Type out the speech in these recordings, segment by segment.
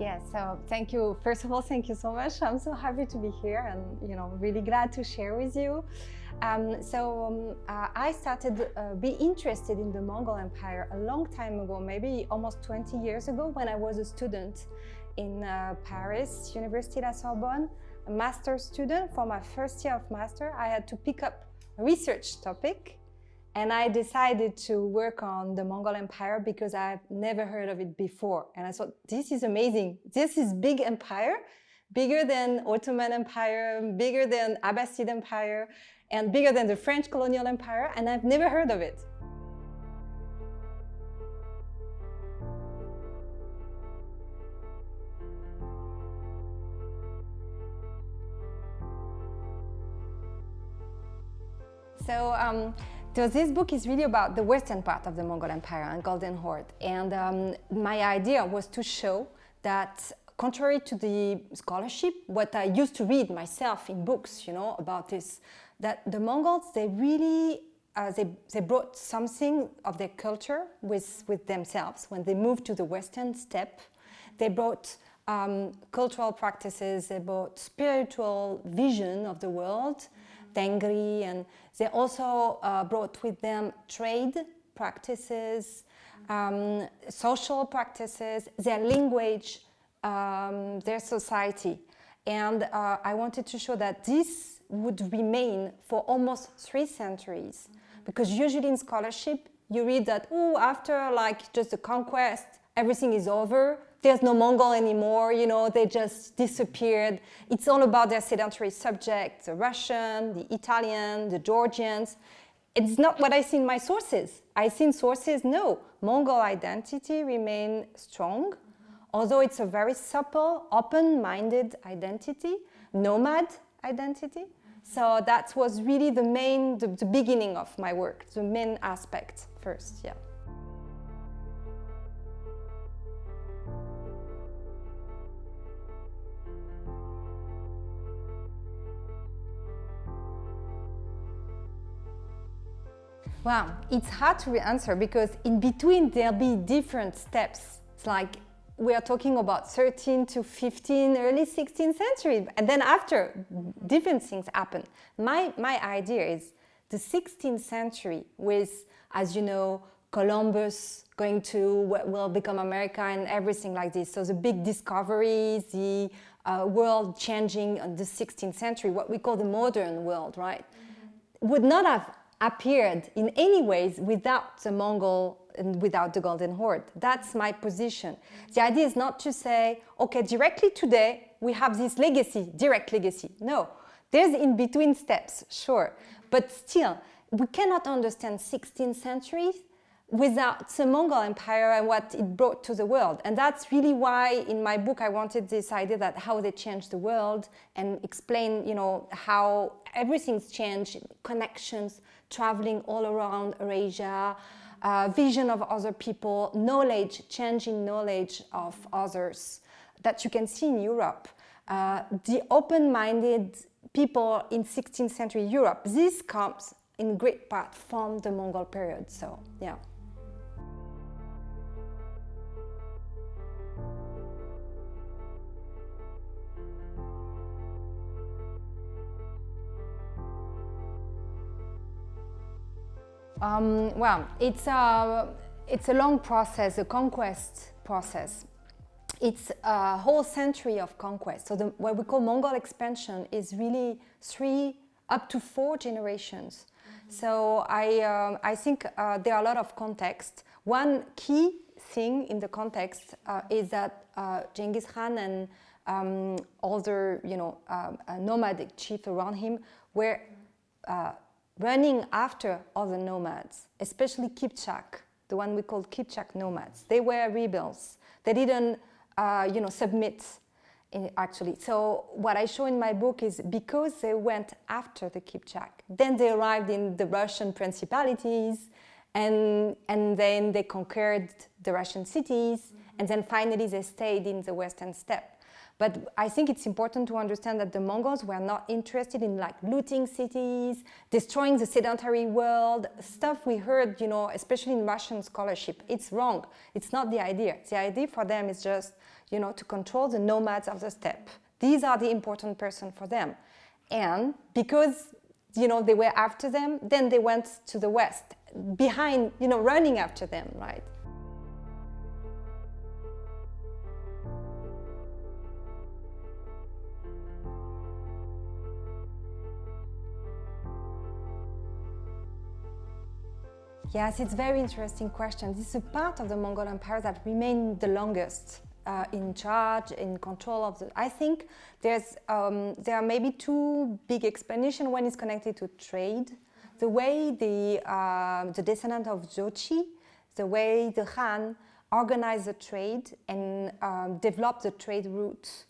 Yeah, so thank you. First of all, thank you so much. I'm so happy to be here and, really glad to share with you. I started be interested in the Mongol Empire a long time ago, maybe almost 20 years ago, when I was a student in Paris, University of Sorbonne, a master's student. For my first year of master, I had to pick up a research topic, and I decided to work on the Mongol Empire because I've never heard of it before. And I thought, this is amazing. This is big empire, bigger than Ottoman Empire, bigger than Abbasid Empire, and bigger than the French colonial empire, and I've never heard of it. So this book is really about the western part of the Mongol Empire and Golden Horde. And my idea was to show that, contrary to the scholarship, what I used to read myself in books, about this, that the Mongols, they really, they brought something of their culture with themselves. When they moved to the western steppe, they brought cultural practices, they brought spiritual vision of the world, Tengri, and they also brought with them trade practices, social practices, their language, their society. And I wanted to show that this would remain for almost 3 centuries. Because usually in scholarship, you read that, after just the conquest, everything is over. There's no Mongol anymore, they just disappeared. It's all about their sedentary subjects, the Russian, the Italian, the Georgians. It's not what I see in my sources. I see in sources, no, Mongol identity remain strong, although it's a very supple, open-minded identity, nomad identity. So that was really the beginning of my work, the main aspect first, yeah. Well, it's hard to answer because in between there'll be different steps. It's like we are talking about 13 to 15, early 16th century, and then after, different things happen. My idea is the 16th century with, as you know, Columbus going to what will become America and everything like this. So the big discoveries, the world changing in the 16th century, what we call the modern world, right, would not have appeared in any ways without the Mongol and without the Golden Horde. That's my position. The idea is not to say, okay, directly today we have this legacy, direct legacy. No, there's in between steps, sure. But still, we cannot understand 16th century without the Mongol Empire and what it brought to the world. And that's really why in my book I wanted this idea that how they changed the world and explain, how everything's changed, connections, traveling all around Eurasia, vision of other people, knowledge, changing knowledge of others that you can see in Europe. The open-minded people in 16th century Europe, this comes in great part from the Mongol period, so yeah. Well, it's a long process, a conquest process. It's a whole century of conquest. So what we call Mongol expansion is really 3 up to 4 generations. So I think there are a lot of context. One key thing in the context is that Genghis Khan and other, nomadic chiefs around him were running after other nomads, especially Kipchak, the one we called Kipchak nomads. They were rebels. They didn't, submit, actually. So what I show in my book is because they went after the Kipchak, then they arrived in the Russian principalities, and then they conquered the Russian cities, and then finally they stayed in the Western steppe. But I think it's important to understand that the Mongols were not interested in looting cities, destroying the sedentary world, stuff we heard, especially in Russian scholarship. It's wrong. It's not the idea. The idea for them is just, to control the nomads of the steppe. These are the important person for them. And because, they were after them, then they went to the west, behind, running after them, right? Yes, it's a very interesting question. This is a part of the Mongol Empire that remained the longest in charge, in control of the... I think there are maybe two big explanations. One is connected to trade. The way the descendant of Jochi, the way the Khan organized the trade and developed the trade routes.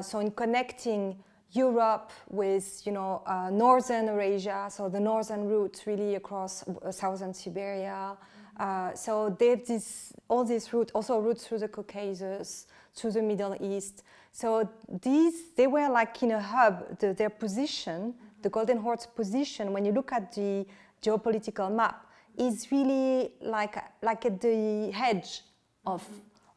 So in connecting Europe with, northern Eurasia, so the northern route really across southern Siberia. So they have all these routes, also routes through the Caucasus, through the Middle East. So they were like in a hub. Their position, the Golden Horde's position, when you look at the geopolitical map, is really like at the edge of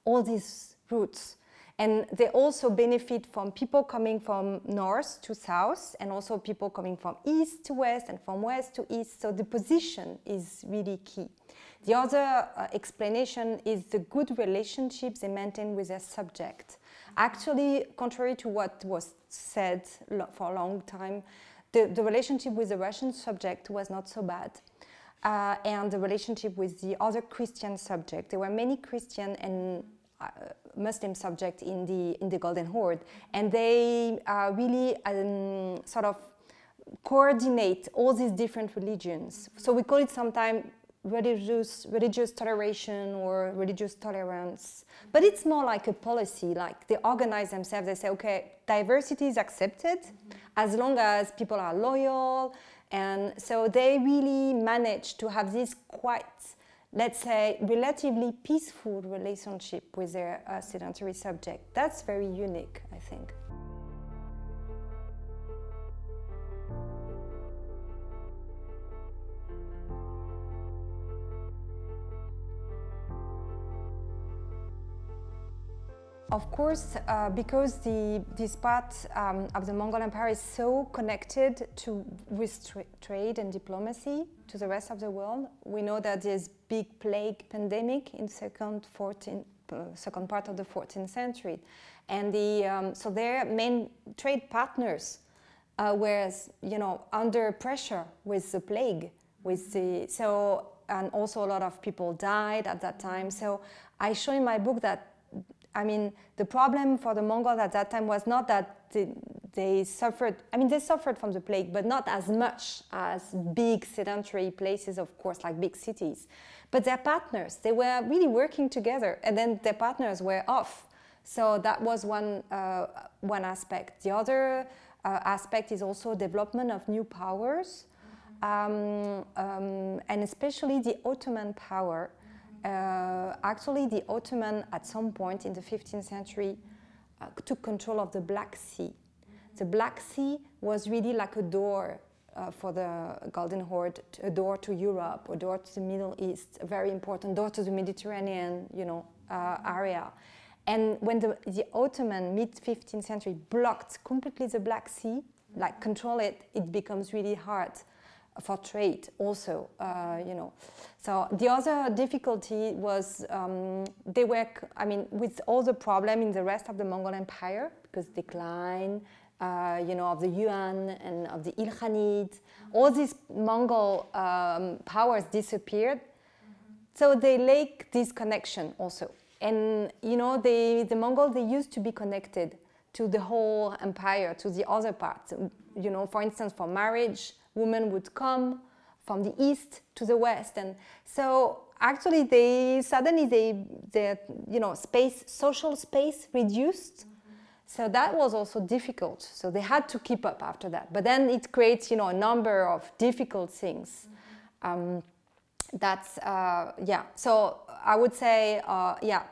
all these routes. And they also benefit from people coming from north to south, and also people coming from east to west and from west to east. So the position is really key. The other explanation is the good relationships they maintain with their subject. Actually, contrary to what was said for a long time, the relationship with the Russian subject was not so bad. And the relationship with the other Christian subject. There were many Christian and Muslim subjects in the Golden Horde, and they really sort of coordinate all these different religions. So we call it sometimes religious toleration or religious tolerance, but it's more like a policy. Like they organize themselves. They say, okay, diversity is accepted as long as people are loyal, and so they really manage to have this quite, let's say, relatively peaceful relationship with their sedentary subject. That's very unique, I think. Of course, because this part of the Mongol Empire is so connected with trade and diplomacy to the rest of the world, we know that there's big plague pandemic in second part of the 14th century, and so their main trade partners were, under pressure with the plague, and also a lot of people died at that time. So I show in my book that, the problem for the Mongols at that time was not that they suffered, they suffered from the plague, but not as much as big sedentary places, of course, like big cities. But their partners, they were really working together, and then their partners were off. So that was one aspect. The other aspect is also development of new powers, and especially the Ottoman power. Actually, the Ottoman, at some point in the 15th century, took control of the Black Sea. The Black Sea was really like a door for the Golden Horde, a door to Europe, a door to the Middle East, a very important door to the Mediterranean, area. And when the Ottoman, mid-15th century, blocked completely the Black Sea, like control it, it becomes really hard for trade also, So the other difficulty was they were, with all the problem in the rest of the Mongol Empire, because decline, of the Yuan and of the Ilkhanid, all these Mongol powers disappeared. So they lack this connection also. And, the Mongols, they used to be connected to the whole empire, to the other parts. For instance, for marriage, women would come from the east to the west, and so actually their social space reduced. So that was also difficult. So they had to keep up after that. But then it creates, a number of difficult things. So I would say,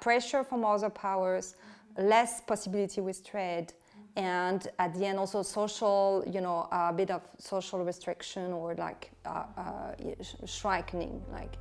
pressure from other powers, less possibility with trade. And at the end, also social, a bit of social restriction or like shrinking, like.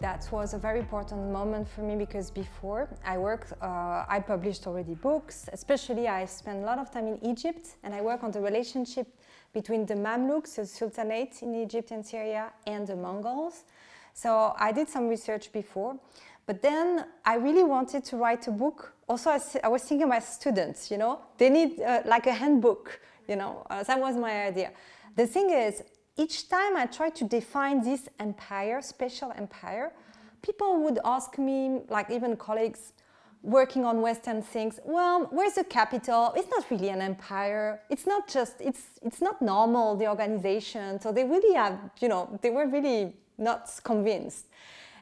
That was a very important moment for me because before I published already books, especially I spent a lot of time in Egypt and I work on the relationship between the Mamluks, the Sultanate in Egypt and Syria, and the Mongols. So I did some research before, but then I really wanted to write a book. Also, I was thinking about students, you know, they need like a handbook, you know, that was my idea. The thing is, each time I tried to define this empire, special empire, people would ask me, like even colleagues working on Western things, well, where's the capital? It's not really an empire. It's not just, it's not normal, the organization. So they really have, you know, they were really not convinced.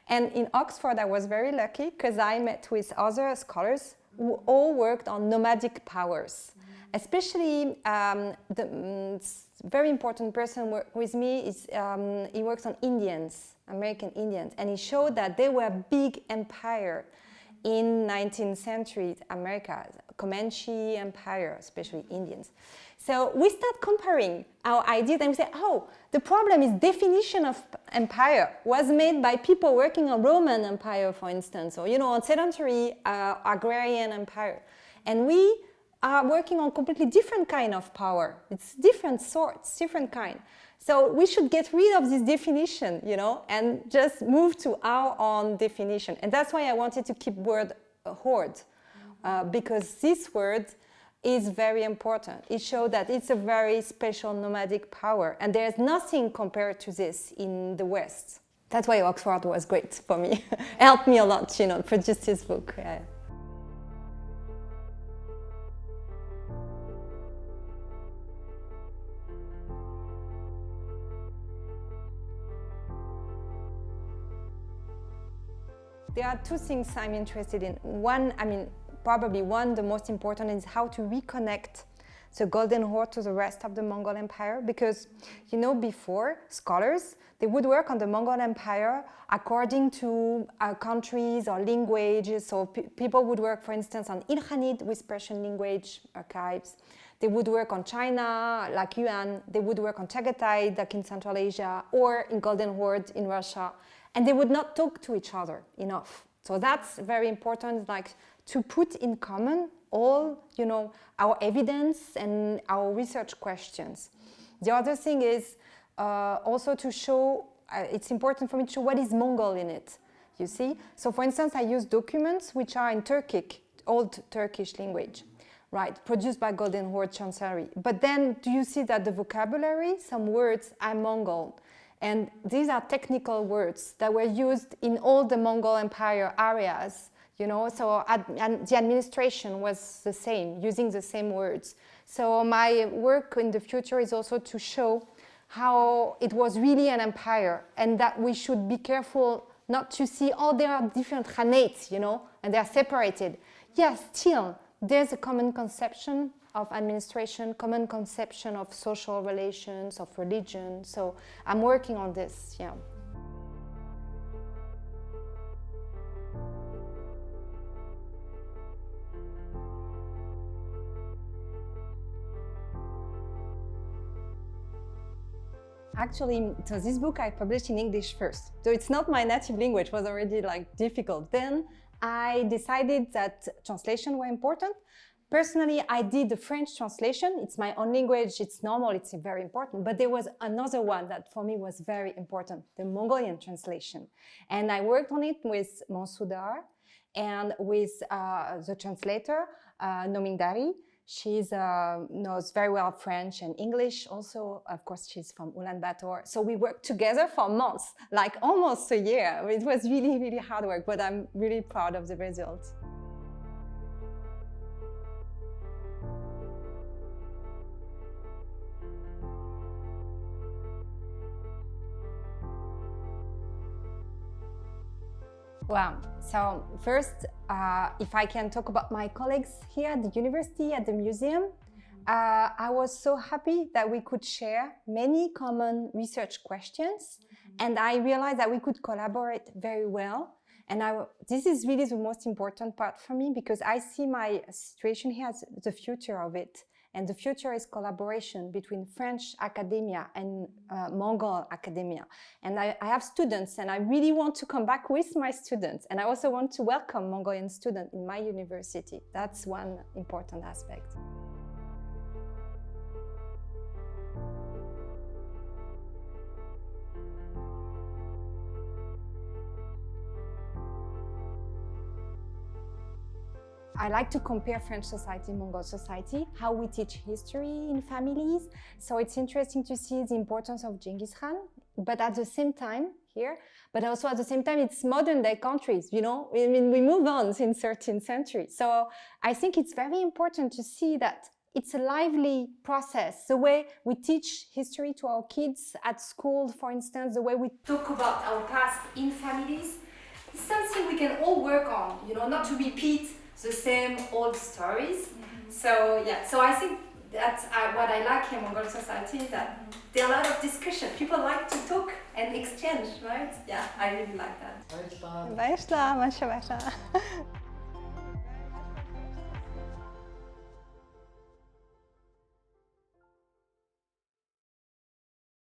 And in Oxford, I was very lucky because I met with other scholars who all worked on nomadic powers. Especially the very important person with me is he works on Indians, American Indians, and he showed that they were a big empire in 19th century America, Comanche Empire, especially Indians. So we start comparing our ideas and we say, oh, the problem is definition of empire was made by people working on Roman Empire, for instance, or, you know, on sedentary agrarian empire. And we are working on completely different kind of power. It's different sorts, different kind. So we should get rid of this definition, you know, and just move to our own definition. And that's why I wanted to keep word horde, because this word is very important. It shows that it's a very special nomadic power, and there's nothing compared to this in the West. That's why Oxford was great for me. Helped me a lot, you know, produce this book. Yeah. There are two things I'm interested in. One, probably the most important is how to reconnect the Golden Horde to the rest of the Mongol Empire. Because, you know, before, scholars, they would work on the Mongol Empire according to countries or languages. So people would work, for instance, on Ilkhanid with Persian language archives. They would work on China, like Yuan. They would work on Chagatai, like in Central Asia, or in Golden Horde in Russia. And they would not talk to each other enough. So that's very important, like to put in common all, you know, our evidence and our research questions. The other thing is also to show, it's important for me to show what is Mongol in it, you see? So for instance, I use documents which are in Turkic, old Turkish language, right, produced by Golden Horde Chancellery. But then do you see that the vocabulary, some words are Mongol? And these are technical words that were used in all the Mongol Empire areas, you know, so and the administration was the same, using the same words. So my work in the future is also to show how it was really an empire and that we should be careful not to see, oh, there are different khanates, you know, and they are separated. Yes, still, there's a common conception of administration, common conception of social relations, of religion. So I'm working on this, yeah. Actually, so this book I published in English first. So it's not my native language, it was already like difficult. Then I decided that translation were important. Personally, I did the French translation. It's my own language, it's normal, it's very important. But there was another one that for me was very important, the Mongolian translation. And I worked on it with Mansoudar and with the translator, Nomindari. She knows very well French and English also. Of course, she's from Ulaanbaatar. So we worked together for months, like almost a year. It was really, really hard work, but I'm really proud of the results. Wow. So first, if I can talk about my colleagues here at the university, at the museum, I was so happy that we could share many common research questions, and I realized that we could collaborate very well. And this is really the most important part for me because I see my situation here as the future of it. And the future is collaboration between French academia and Mongol academia. And I have students, and I really want to come back with my students. And I also want to welcome Mongolian students in my university. That's one important aspect. I like to compare French society and Mongol society, how we teach history in families. So it's interesting to see the importance of Genghis Khan, but at the same time here, but also at the same time, it's modern day countries, you know, I mean, we move on since 13th century. So I think it's very important to see that it's a lively process. The way we teach history to our kids at school, for instance, the way we talk about our past in families, is something we can all work on, you know, not to repeat the same old stories. So yeah, so I think that's what I like in Mongol society, is that there are a lot of discussion. People like to talk and exchange, right? Yeah, I really like that. Başla. Başla, başla, başla.